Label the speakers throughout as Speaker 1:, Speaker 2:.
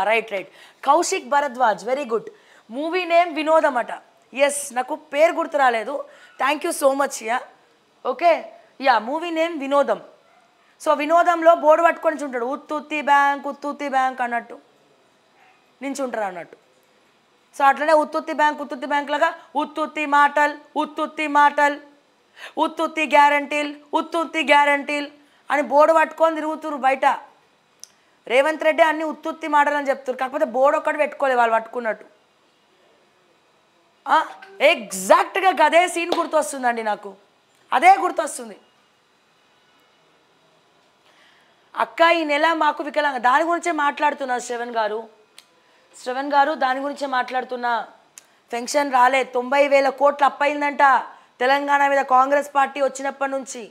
Speaker 1: Right right Kaushik Bharadwaj very good movie name వినోదం అట yes నాకు పేరు గుర్తు రాలేదు thank you so much yeah okay yeah movie name వినోదం సో వినోదంలో బోర్డు పట్టుకొని ఉంటాడు ఉత్తుత్తి బ్యాంక్ అన్నట్టు నించుంటారు అన్నట్టు సో అట్లనే ఉత్తుత్తి బ్యాంక్ లాగా ఉత్తుత్తి మాటల్ ఉత్తుత్తి గ్యారంటీల్ అని బోర్డు పట్టుకొని తిరుగుతురు బయట రేవంత్ రెడ్డి అన్ని ఉత్తుత్తి మాటలు అని చెప్తారు కాకపోతే బోర్డు ఒక్కటి పెట్టుకోలేదు వాళ్ళు పట్టుకున్నట్టు ఎగ్జాక్ట్గా అదే సీన్ గుర్తొస్తుందండి నాకు అదే గుర్తొస్తుంది అక్క ఈ నెల మాకు వికలాంగ దాని గురించే మాట్లాడుతున్నారు శ్రవణ్ గారు దాని గురించే మాట్లాడుతున్నా పెన్షన్ రాలే 90,000 కోట్లు అప్పయిందంట తెలంగాణ మీద కాంగ్రెస్ పార్టీ వచ్చినప్పటి నుంచి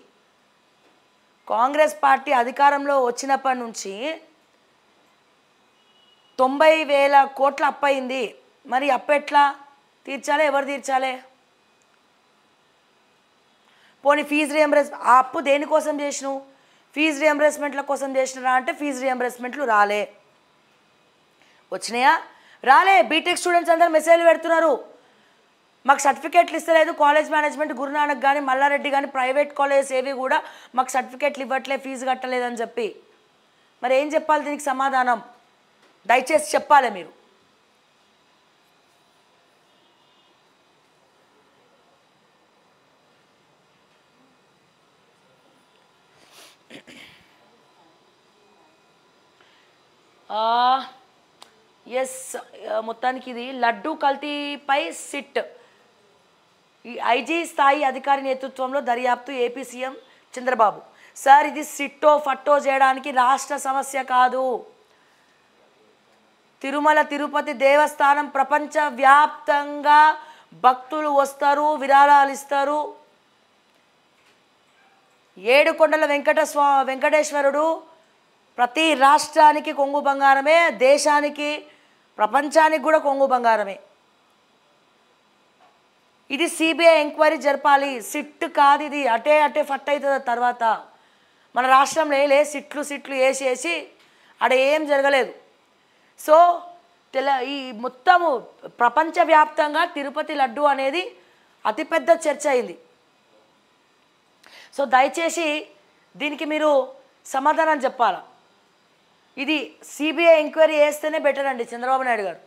Speaker 1: కాంగ్రెస్ పార్టీ అధికారంలో వచ్చినప్పటి నుంచి 90,000 కోట్ల అప్పయింది మరి అప్పెట్లా తీర్చాలి ఎవరు తీర్చాలి పోనీ ఫీజు రియంబర్స్మెంట్ ఆ అప్పు దేనికోసం చేసినావు ఫీజు రియంబర్స్మెంట్ల కోసం చేసినారా అంటే ఫీజు రియంబర్స్మెంట్లు రాలే వచ్చినాయా రాలే బీటెక్ స్టూడెంట్స్ అందరూ మెసేజ్లు పెడుతున్నారు మాకు సర్టిఫికేట్లు ఇస్తలేదు కాలేజ్ మేనేజ్మెంట్ గురునానక్ కానీ మల్లారెడ్డి కానీ ప్రైవేట్ కాలేజెస్ ఏవి కూడా మాకు సర్టిఫికేట్లు ఇవ్వట్లే ఫీజు కట్టలేదని చెప్పి మరి ఏం చెప్పాలి దీనికి సమాధానం దయచేసి చెప్పాలి మీరు ఎస్ మొత్తానికి ఇది లడ్డూ కల్తీపై సిట్ ఐజీ స్థాయి అధికారి నేతృత్వంలో దర్యాప్తు ఏపీ సీఎం చంద్రబాబు సార్ ఇది సిట్టో ఫట్టో చేయడానికి రాష్ట్ర సమస్య కాదు తిరుమల తిరుపతి దేవస్థానం ప్రపంచవ్యాప్తంగా భక్తులు వస్తారు విరాళాలు ఇస్తారు ఏడుకొండల వెంకటేశ్వరుడు ప్రతి రాష్ట్రానికి కొంగు బంగారమే దేశానికి ప్రపంచానికి కూడా కొంగు బంగారమే ఇది సిబిఐ ఎంక్వైరీ జరపాలి సిట్ కాదు ఇది అటే ఫట్ అవుతుంది తర్వాత మన రాష్ట్రంలో సిట్లు వేసి ఆడ ఏం జరగలేదు సో ఈ మొత్తము ప్రపంచవ్యాప్తంగా తిరుపతి లడ్డు అనేది అతిపెద్ద చర్చ అయింది సో దయచేసి దీనికి మీరు సమాధానం చెప్పాలా ఇది సిబిఐ ఎంక్వైరీ చేస్తేనే బెటర్ అండి చంద్రబాబు నాయుడు గారు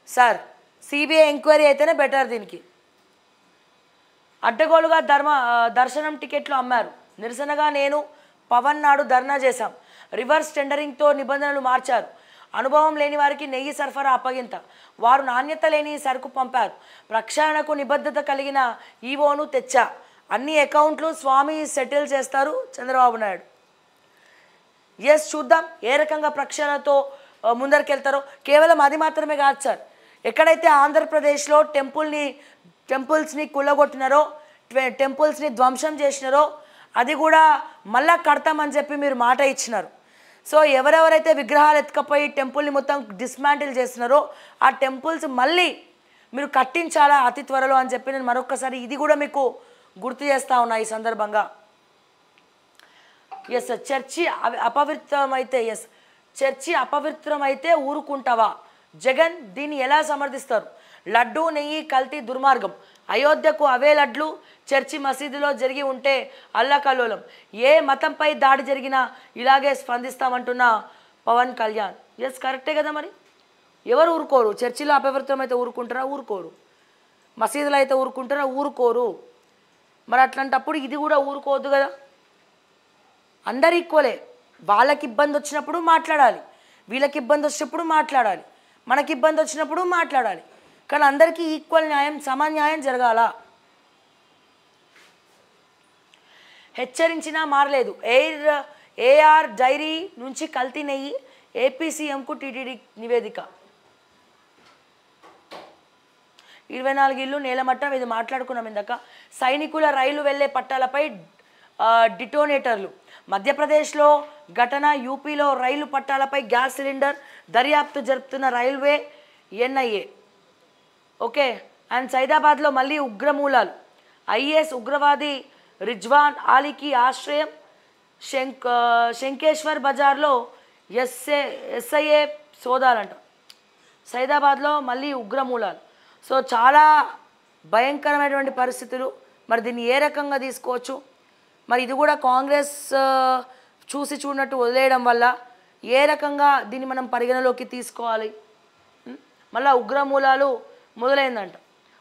Speaker 1: సార్ సిబిఐ ఎంక్వైరీ అయితేనే బెటర్ దీనికి అడ్డగోలుగా దర్శనం టికెట్లు అమ్మారు నిరసనగా నేను పవన్ నాడు ధర్నా చేశాం రివర్స్ టెండరింగ్తో నిబంధనలు మార్చారు అనుభవం లేని వారికి నెయ్యి సరఫరా అప్పగింత వారు నాణ్యత లేని సరుకు పంపారు ప్రక్షాళనకు నిబద్ధత కలిగిన ఈవోను తెచ్చా అన్ని అకౌంట్లు స్వామి సెటిల్ చేస్తారు చంద్రబాబు నాయుడు ఎస్ చూద్దాం ఏ రకంగా ప్రక్షాళనతో ముందరికెళ్తారో కేవలం అది మాత్రమే కాదు సార్ ఎక్కడైతే ఆంధ్రప్రదేశ్లో టెంపుల్స్ని కుల్లగొట్టినారో టెంపుల్స్ని ధ్వంసం చేసినారో అది కూడా మళ్ళా కడతామని చెప్పి మీరు మాట ఇచ్చినారు సో ఎవరెవరైతే విగ్రహాలు ఎత్తుకపోయి టెంపుల్ని మొత్తం డిస్మాంటిల్ చేస్తున్నారో ఆ టెంపుల్స్ మళ్ళీ మీరు కట్టించాలా అతి త్వరలో అని చెప్పి నేను మరొకసారి ఇది కూడా మీకు గుర్తు చేస్తా ఉన్నా ఈ సందర్భంగా ఎస్ చర్చి అపవిత్రమైతే ఊరుకుంటావా జగన్ దీన్ని ఎలా సమర్థిస్తారు లడ్డూ నెయ్యి కల్తీ దుర్మార్గం అయోధ్యకు అవే లడ్లు చర్చి మసీదులో జరిగి ఉంటే అల్లకల్లోలం ఏ మతంపై దాడి జరిగినా ఇలాగే స్పందిస్తామంటున్న పవన్ కళ్యాణ్ ఎస్ కరెక్టే కదా మరి ఎవరు ఊరుకోరు చర్చిలో అపవిత్రమైతే ఊరుకుంటారా ఊరుకోరు మసీదులో అయితే ఊరుకుంటారా ఊరుకోరు మరి అట్లాంటప్పుడు ఇది కూడా ఊరుకోవద్దు కదా అందరు ఈక్వలే వాళ్ళకి ఇబ్బంది వచ్చినప్పుడు మాట్లాడాలి వీళ్ళకి ఇబ్బంది వచ్చినప్పుడు మాట్లాడాలి మనకి ఇబ్బంది వచ్చినప్పుడు మాట్లాడాలి కానీ అందరికీ ఈక్వల్ న్యాయం సమన్యాయం జరగాల హెచ్చరించినా మారలేదు ఏఆర్ డైరీ నుంచి కల్తీ నెయ్యి ఏపీ సీఎంకు టీటీడీ నివేదిక 24 ఇళ్ళు నేలమట్టం ఇది మాట్లాడుకున్నాం ఇందాక సైనికుల రైలు వెళ్లే పట్టాలపై డిటోనేటర్లు మధ్యప్రదేశ్లో ఘటన యూపీలో రైలు పట్టాలపై గ్యాస్ సిలిండర్ దర్యాప్తు జరుపుతున్న రైల్వే ఎన్ఐఏ ఓకే అండ్ సైదాబాద్లో మళ్ళీ ఉగ్రమూలాలు ఐఎస్ ఉగ్రవాది రిజ్వాన్ ఆలీకి ఆశ్రయం శంకేశ్వర్ బజార్లో ఎస్ఐఏ సోదాలంట సైదాబాద్లో మళ్ళీ ఉగ్రమూలాలు. సో చాలా భయంకరమైనటువంటి పరిస్థితులు. మరి దీన్ని ఏ రకంగా తీసుకోవచ్చు? మరి ఇది కూడా కాంగ్రెస్ చూసి చూడనట్టు వదిలేయడం వల్ల ఏ రకంగా దీన్ని మనం పరిగణలోకి తీసుకోవాలి? మళ్ళీ ఉగ్రమూలాలు మొదలైందంట.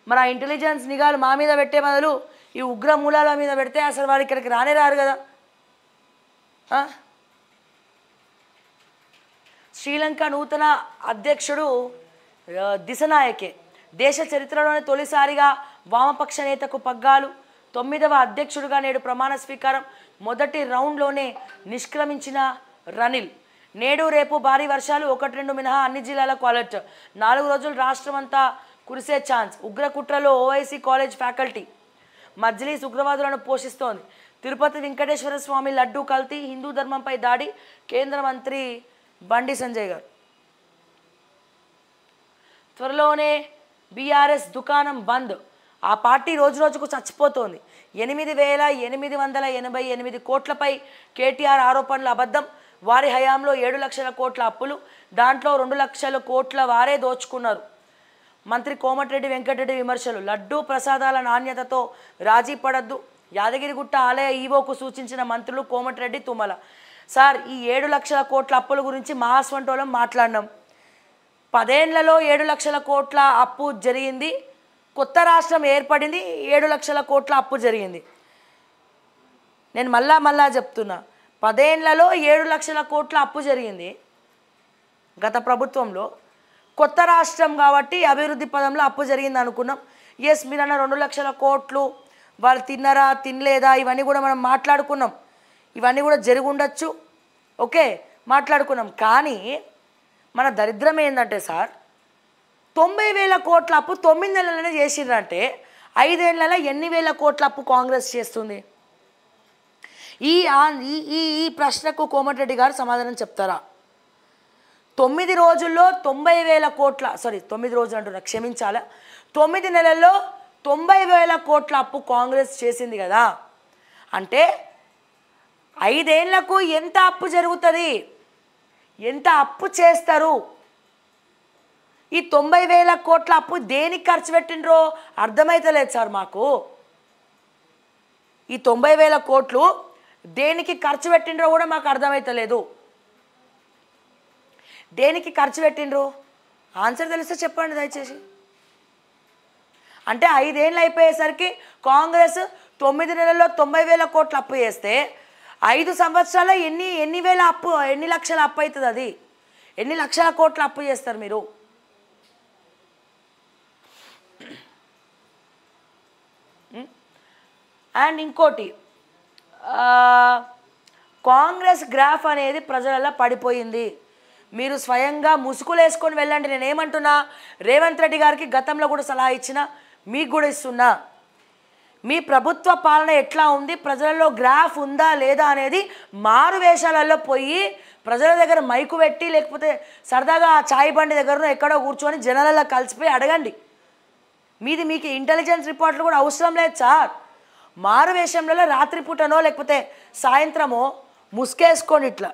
Speaker 1: మరి ఆ ఇంటెలిజెన్స్ నిఘాలు మా మీద పెట్టే బదులు ఈ ఉగ్రమూలాల మీద పెడితే అసలు వారు ఇక్కడికి రానే రారు కదా. శ్రీలంక నూతన అధ్యక్షుడు దిశనాయకే. దేశ చరిత్రలోనే తొలిసారిగా వామపక్ష నేతకు పగ్గాలు. 9వ అధ్యక్షుడిగా నేడు ప్రమాణ స్వీకారం. మొదటి రౌండ్లోనే నిష్క్రమించిన రనిల్. నేడు రేపు భారీ వర్షాలు, 1-2 మినహా అన్ని జిల్లాలకు అలర్ట్. 4 రోజులు రాష్ట్రమంతా కురిసే ఛాన్స్. ఉగ్రకుట్రలో ఓవైసీ కాలేజ్ ఫ్యాకల్టీ. మజ్లిస్ ఉగ్రవాదులను పోషిస్తోంది. తిరుపతి వెంకటేశ్వర స్వామి లడ్డూ కల్తీ, హిందూ ధర్మంపై దాడి. కేంద్ర మంత్రి బండి సంజయ్ గారు. త్వరలోనే బీఆర్ఎస్ దుకాణం బంద్. ఆ పార్టీ రోజు రోజుకు చచ్చిపోతోంది. 8,888 కోట్లపై కేటీఆర్ ఆరోపణలు అబద్ధం. వారి హయాంలో 7 లక్షల కోట్ల అప్పులు, దాంట్లో 2 లక్షల కోట్ల వారే దోచుకున్నారు. మంత్రి కోమటిరెడ్డి వెంకటరెడ్డి విమర్శలు. లడ్డూ ప్రసాదాల నాణ్యతతో రాజీ పడద్దు. యాదగిరిగుట్ట ఆలయ ఈవోకు సూచించిన మంత్రులు కోమటిరెడ్డి, తుమ్మల. సార్, ఈ 7 లక్షల కోట్ల అప్పుల గురించి మా స్వంటోళం మాట్లాడినాం. 10 ఏళ్లలో 7 లక్షల కోట్ల అప్పు జరిగింది. కొత్త రాష్ట్రం ఏర్పడింది, 7 లక్షల కోట్ల అప్పు జరిగింది. నేను మళ్ళా చెప్తున్నా, 10 ఏళ్లలో 7 లక్షల కోట్ల అప్పు జరిగింది గత ప్రభుత్వంలో. కొత్త రాష్ట్రం కాబట్టి అభివృద్ధి పదంలో అప్పు జరిగింది అనుకున్నాం. ఎస్, మీరన్న 2 లక్షల కోట్లు వాళ్ళు తిన్నారా తినలేదా ఇవన్నీ కూడా మనం మాట్లాడుకున్నాం. ఇవన్నీ కూడా జరిగి ఉండొచ్చు, ఓకే, మాట్లాడుకున్నాం. కానీ మన దరిద్రం ఏంటంటే సార్, 90,000 కోట్ల అప్పు 9 నెలలనే చేసిందంటే 5 ఏళ్లలో ఎన్ని వేల కోట్ల అప్పు కాంగ్రెస్ చేస్తుంది? ఈ ప్రశ్నకు కోమటిరెడ్డి గారు సమాధానం చెప్తారా? 9 రోజుల్లో 90,000 కోట్ల, సారీ 9 రోజులు అంటున్నా, క్షమించాలా, 9 నెలల్లో 90,000 కోట్ల అప్పు కాంగ్రెస్ చేసింది కదా. అంటే 5 ఏళ్లకు ఎంత అప్పు జరుగుతుంది, ఎంత అప్పు చేస్తారు? ఈ 90,000 కోట్ల అప్పు దేనికి ఖర్చు పెట్టినరో అర్థమైతలేదు సార్ మాకు. ఈ 90,000 కోట్లు దేనికి ఖర్చు పెట్టినరో కూడా మాకు అర్థమైతలేదు. దేనికి ఖర్చు పెట్టినరో ఆన్సర్ తెలిస్తే చెప్పండి దయచేసి. అంటే 5 ఏళ్ళు అయిపోయేసరికి కాంగ్రెస్ 9 నెలల్లో 90,000 కోట్ల అప్పు చేస్తే 5 సంవత్సరాల్లో ఎన్ని వేల అప్పు, ఎన్ని లక్షల అప్పు అవుతుంది? అది ఎన్ని లక్షల కోట్ల అప్పు చేస్తారు మీరు? అండ్ ఇంకోటి, కాంగ్రెస్ గ్రాఫ్ అనేది ప్రజలలో పడిపోయింది. మీరు స్వయంగా ముసుగులు వేసుకొని వెళ్ళండి. నేనేమంటున్నా, రేవంత్ రెడ్డి గారికి గతంలో కూడా సలహా ఇచ్చిన, మీకు కూడా ఇస్తున్నా. మీ ప్రభుత్వ పాలన ఎట్లా ఉంది, ప్రజలలో గ్రాఫ్ ఉందా లేదా అనేది మారు వేషాలలో పోయి ప్రజల దగ్గర మైకు పెట్టి, లేకపోతే సరదాగా ఆ చాయ్ బండి దగ్గర ఎక్కడో కూర్చొని జనాలలో కలిసిపోయి అడగండి. మీకు ఇంటెలిజెన్స్ రిపోర్ట్లు కూడా అవసరం లేదు సార్. మారు వేషంలో రాత్రిపూటనో లేకపోతే సాయంత్రమో ముసుకేసుకోండి, ఇట్లా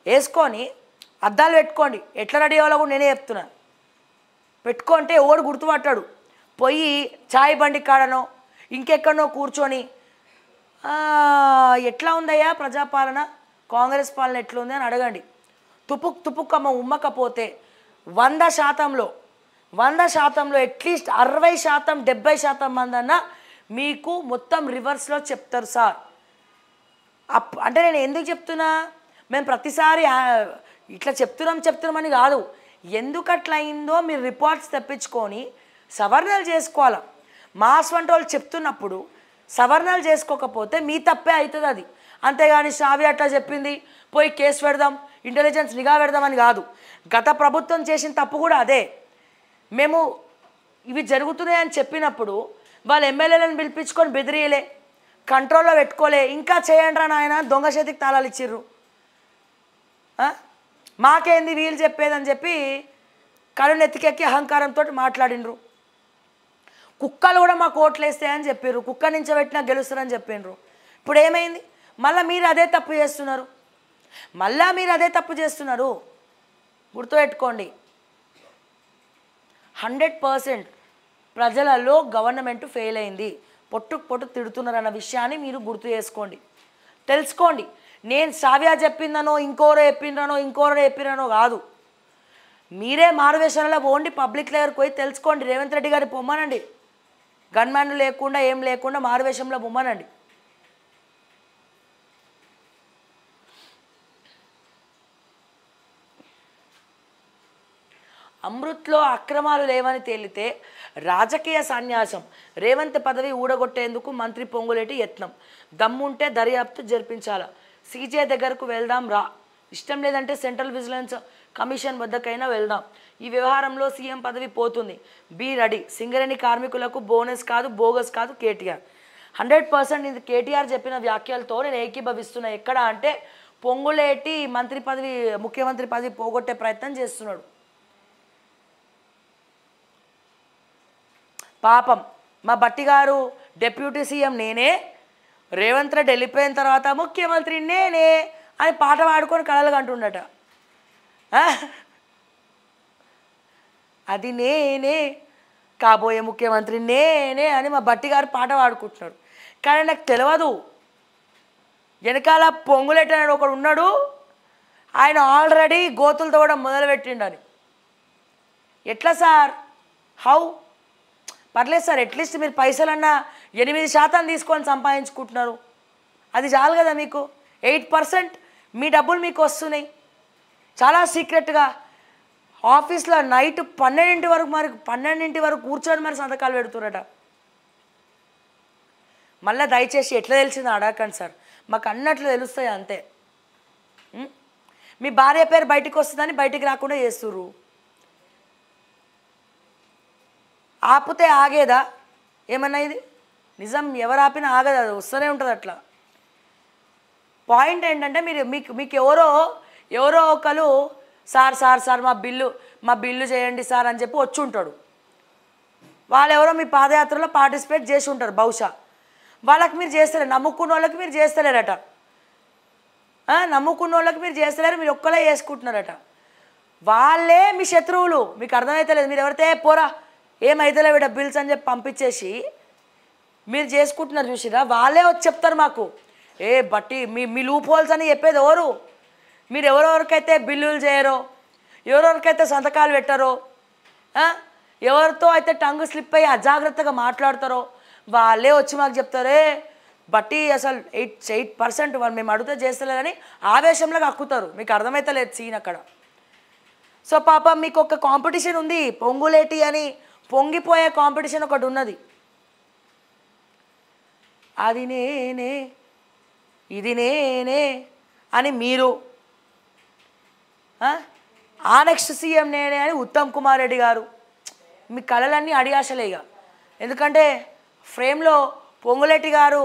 Speaker 1: వేసుకొని అద్దాలు పెట్టుకోండి. ఎట్లా రెడీ అవ్వాలో కూడా నేనే చెప్తున్నా. పెట్టుకుంటే ఓడు గుర్తుపట్టాడు. పోయి చాయ్ బండి కాడనో ఇంకెక్కడనో కూర్చొని ఎట్లా ఉందయ్యా ప్రజాపాలన, కాంగ్రెస్ పాలన ఎట్లుంది అని అడగండి. తుపుక్కమ్మ ఉమ్మకపోతే 100%లో అట్లీస్ట్ 60%, 70% మంది అన్నా మీకు మొత్తం రివర్స్లో చెప్తారు సార్. అంటే నేను ఎందుకు చెప్తున్నా, మేము ప్రతిసారి ఇట్లా చెప్తున్నామని కాదు. ఎందుకు అట్లా అయిందో మీరు రిపోర్ట్స్ తెప్పించుకొని సవరణలు చేసుకోవాలి. మాస్ వంటి వాళ్ళు చెప్తున్నప్పుడు సవరణలు చేసుకోకపోతే మీ తప్పే అవుతుంది అది. అంతేగాని శ్రావ్య అట్లా చెప్పింది పోయి కేసు పెడదాం, ఇంటెలిజెన్స్ నిఘా పెడదామని కాదు. గత ప్రభుత్వం చేసిన తప్పు కూడా అదే. మేము ఇవి జరుగుతున్నాయని చెప్పినప్పుడు వాళ్ళు ఎమ్మెల్యేలను పిలిపించుకొని బెదిరియలే, కంట్రోల్లో పెట్టుకోలే. ఇంకా చేయండి రా నాయన, దొంగ చేతికి తాళాలు ఇచ్చిర్రు, మాకేంది వీళ్ళు చెప్పేదని చెప్పి కళ్ళు నెత్తికెక్కి అహంకారంతో మాట్లాడినరు. కుక్కలు కూడా మాకు ఓట్లు వేస్తాయని చెప్పారు, కుక్క నుంచి పెట్టినా గెలుస్తారని చెప్పిండ్రు. ఇప్పుడు ఏమైంది? మళ్ళీ మీరు అదే తప్పు చేస్తున్నారు. మళ్ళా మీరు అదే తప్పు చేస్తున్నారు. గుర్తుపెట్టుకోండి. 100% ప్రజలలో గవర్నమెంట్ ఫెయిల్ అయింది, పొట్టు తిడుతున్నారన్న విషయాన్ని మీరు గుర్తు చేసుకోండి, తెలుసుకోండి. నేను శ్రావ్య చెప్పిందనో ఇంకోరో చెప్పిననో కాదు. మీరే మారువేషాలలో పోండి, పబ్లిక్ దగ్గరకు పోయి తెలుసుకోండి. రేవంత్ రెడ్డి గారి పొమ్మనండి, గన్మ్యాన్ లేకుండా ఏం లేకుండా మారువేషంలో పొమ్మనండి. అమృత్లో అక్రమాలు లేవని తేలితే రాజకీయ సన్యాసం, రేవంత్ పదవి ఊడగొట్టేందుకు మంత్రి పొంగులేటి యత్నం, దమ్ముంటే దర్యాప్తు జరిపించాలా, సీజే దగ్గరకు వెళ్దాం రా, ఇష్టం లేదంటే సెంట్రల్ విజిలెన్స్ కమిషన్ వద్దకైనా వెళ్దాం, ఈ వ్యవహారంలో సీఎం పదవి పోతుంది, బీ రెడీ, సింగరేణి కార్మికులకు బోనస్ కాదు బోగస్ కాదు కేటీఆర్. 100% ఇది కేటీఆర్ చెప్పిన వ్యాఖ్యలతో నేను ఏకీభవిస్తున్నా. ఎక్కడ అంటే పొంగులేటి మంత్రి పదవి, ముఖ్యమంత్రి పదవి పోగొట్టే ప్రయత్నం చేస్తున్నాడు. పాపం మా బట్టి గారు డిప్యూటీ సీఎం నేనే, రేవంత్ రెడ్డి వెళ్ళిపోయిన తర్వాత ముఖ్యమంత్రి నేనే అని పాట పాడుకొని కలలు కంటుండట. అది నేనే కాబోయే ముఖ్యమంత్రి నేనే అని మా బట్టి గారు పాట పాడుకుంటున్నాడు. కానీ నాకు తెలియదు వెనకాల పొంగులేటి అనేది ఒకడు ఉన్నాడు, ఆయన ఆల్రెడీ గోతులు తవ్వడం మొదలుపెట్టిండని. ఎట్లా సార్, హౌ? పర్లేదు సార్, అట్లీస్ట్ మీరు పైసలన్నా 8% తీసుకొని సంపాదించుకుంటున్నారు, అది చాలు కదా మీకు. 8% మీ డబ్బులు మీకు వస్తున్నాయి చాలా సీక్రెట్గా. ఆఫీస్లో నైట్ 12 వరకు కూర్చొని మరి సంతకాలు పెడుతున్నారట. మళ్ళీ దయచేసి ఎట్లా తెలిసిందో అడగకండి సార్, మాకు అన్నట్లు తెలుస్తాయి అంతే. మీ భార్య పేరు బయటికి వస్తుందని బయటికి రాకుండా చేస్తుర్రు. ఆపితే ఆగేదా ఏమన్నా? ఇది నిజం, ఎవరు ఆపినా ఆగదు, అది వస్తూనే ఉంటుంది అట్లా. పాయింట్ ఏంటంటే మీకు ఎవరో ఒకరు సార్ మా బిల్లు చేయండి సార్ అని చెప్పి వచ్చి ఉంటాడు. వాళ్ళు ఎవరో మీ పాదయాత్రలో పార్టిసిపేట్ చేసి ఉంటారు బహుశా. వాళ్ళకి మీరు చేస్తలేరు, నమ్ముకున్న వాళ్ళకి మీరు చేస్తలేరట. నమ్ముకున్న వాళ్ళకి మీరు చేస్తలేరు, మీరు ఒక్కలే చేసుకుంటున్నారట. వాళ్ళే మీ శత్రువులు, మీకు అర్థమవుతలేదు. మీరు ఎవరితే పోరా ఏమైతేలే వీడ బిల్స్ అని చెప్పి పంపించేసి మీరు చేసుకుంటున్నారు చూసిరా. వాళ్ళే వచ్చి చెప్తారు మాకు, ఏ బట్టి మీ లూప్ హోల్స్ అని చెప్పేది ఎవరు? మీరు ఎవరెవరికైతే బిల్లులు చేయరో, ఎవరెవరికైతే సంతకాలు పెట్టరో, ఎవరితో అయితే టంగ్ స్లిప్ అయ్యి అజాగ్రత్తగా మాట్లాడతారో వాళ్ళే వచ్చి మాకు చెప్తారే బట్టి అసలు 8% వాళ్ళు మేము అడిగితే చేస్తలేరని ఆవేశంలో కక్కుతారు. మీకు అర్థమైతలేదు సీన్ అక్కడ. సో పాపం మీకు ఒక కాంపిటీషన్ ఉంది, పొంగులేటి అని పొంగిపోయే కాంపిటీషన్ ఒకటి ఉన్నది. అది నేనే ఇది నేనే అని మీరు, ఆ నెక్స్ట్ సీఎం నేనే అని ఉత్తమ్ కుమార్ రెడ్డి గారు, మీ కళలన్నీ అడియాసలే ఇక. ఎందుకంటే ఫ్రేమ్లో పొంగులేటి గారు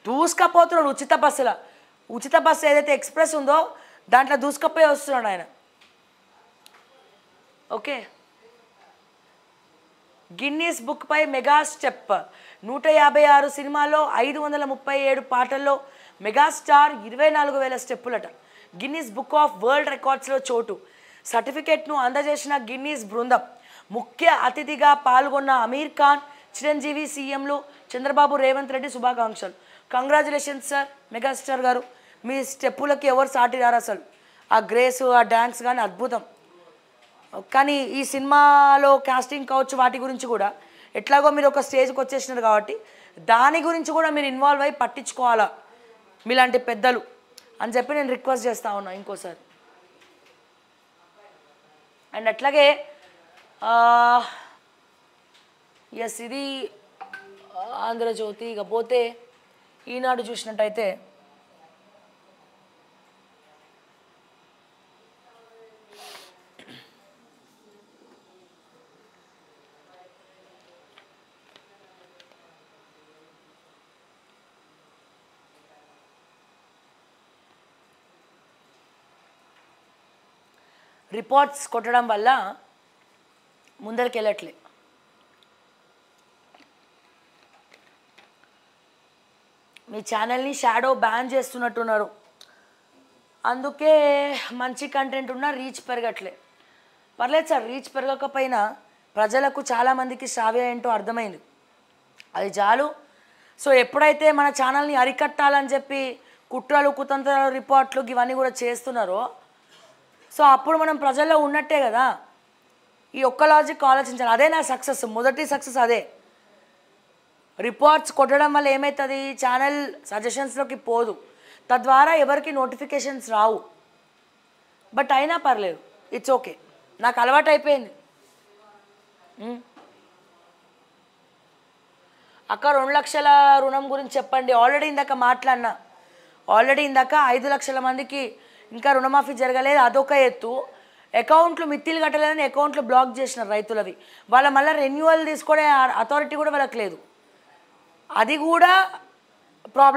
Speaker 1: దూసుకపోతున్నాడు ఉచిత బస్సు ఏదైతే ఎక్స్ప్రెస్ ఉందో దాంట్లో దూసుకపోయి వస్తున్నాడు ఆయన. ఓకే, గిన్నీస్ బుక్పై మెగా స్టెప్, 156 సినిమాల్లో 537 పాటల్లో మెగాస్టార్ 24,000 స్టెప్పులట. గిన్నీస్ బుక్ ఆఫ్ వరల్డ్ రికార్డ్స్లో చోటు. సర్టిఫికెట్ను అందజేసిన గిన్నీస్ బృందం. ముఖ్య అతిథిగా పాల్గొన్న అమీర్ ఖాన్, చిరంజీవి, సీఎంలు చంద్రబాబు, రేవంత్ రెడ్డి శుభాకాంక్షలు. కంగ్రాచులేషన్స్ సార్ మెగాస్టార్ గారు, మీ స్టెప్పులకి ఎవరు సాటి రారు అసలు. ఆ గ్రేస్, ఆ డ్యాన్స్ కానీ అద్భుతం. కానీ ఈ సినిమాలో కాస్టింగ్ కావచ్చు, వాటి గురించి కూడా ఎట్లాగో మీరు ఒక స్టేజ్కి వచ్చేసినారు కాబట్టి దాని గురించి కూడా మీరు ఇన్వాల్వ్ అయ్యి పట్టించుకోవాలా మీలాంటి పెద్దలు అని చెప్పి నేను రిక్వెస్ట్ చేస్తూ ఉన్నా ఇంకోసారి. అండ్ అట్లాగే ఎస్, ఇది ఆంధ్రజ్యోతి. ఇకపోతే ఈనాడు చూసినట్టయితే రిపోర్ట్స్ కొట్టడం వల్ల ముందరికి వెళ్ళట్లే. మీ ఛానల్ని షాడో బ్యాన్ చేస్తున్నట్టున్నారు అందుకే మంచి కంటెంట్ ఉన్న రీచ్ పెరగట్లే. పర్లేదు సార్, రీచ్ పెరగకపోయినా ప్రజలకు చాలామందికి శ్రావ్య ఏంటో అర్థమైంది, అది చాలు. సో ఎప్పుడైతే మన ఛానల్ని అరికట్టాలని చెప్పి కుట్రలు కుతంత్రాలు రిపోర్ట్లు ఇవన్నీ కూడా చేస్తున్నారో, సో అప్పుడు మనం ప్రజల్లో ఉన్నట్టే కదా. ఈ ఒక్క లాజిక్ ఆలోచించాలి. అదే నా సక్సెస్, మొదటి సక్సెస్ అదే. రిపోర్ట్స్ కొట్టడం వల్ల ఏమవుతుంది, ఛానల్ సజెషన్స్లోకి పోదు, తద్వారా ఎవరికి నోటిఫికేషన్స్ రావు. బట్ అయినా పర్లేదు, ఇట్స్ ఓకే, నాకు అలవాటు అయిపోయింది. అక్క 2 లక్షల రుణం గురించి చెప్పండి. ఆల్రెడీ ఇందాక 5 లక్షల మందికి ఇంకా రుణమాఫీ జరగలేదు, అదొక ఎత్తు. అకౌంట్లు మిత్తిలు కట్టలేదని అకౌంట్లు బ్లాక్ చేసినారు రైతులవి. వాళ్ళ మళ్ళీ రెన్యువల్ తీసుకునే అథారిటీ కూడా వాళ్ళకి లేదు, అది కూడా ప్రాబ్లం.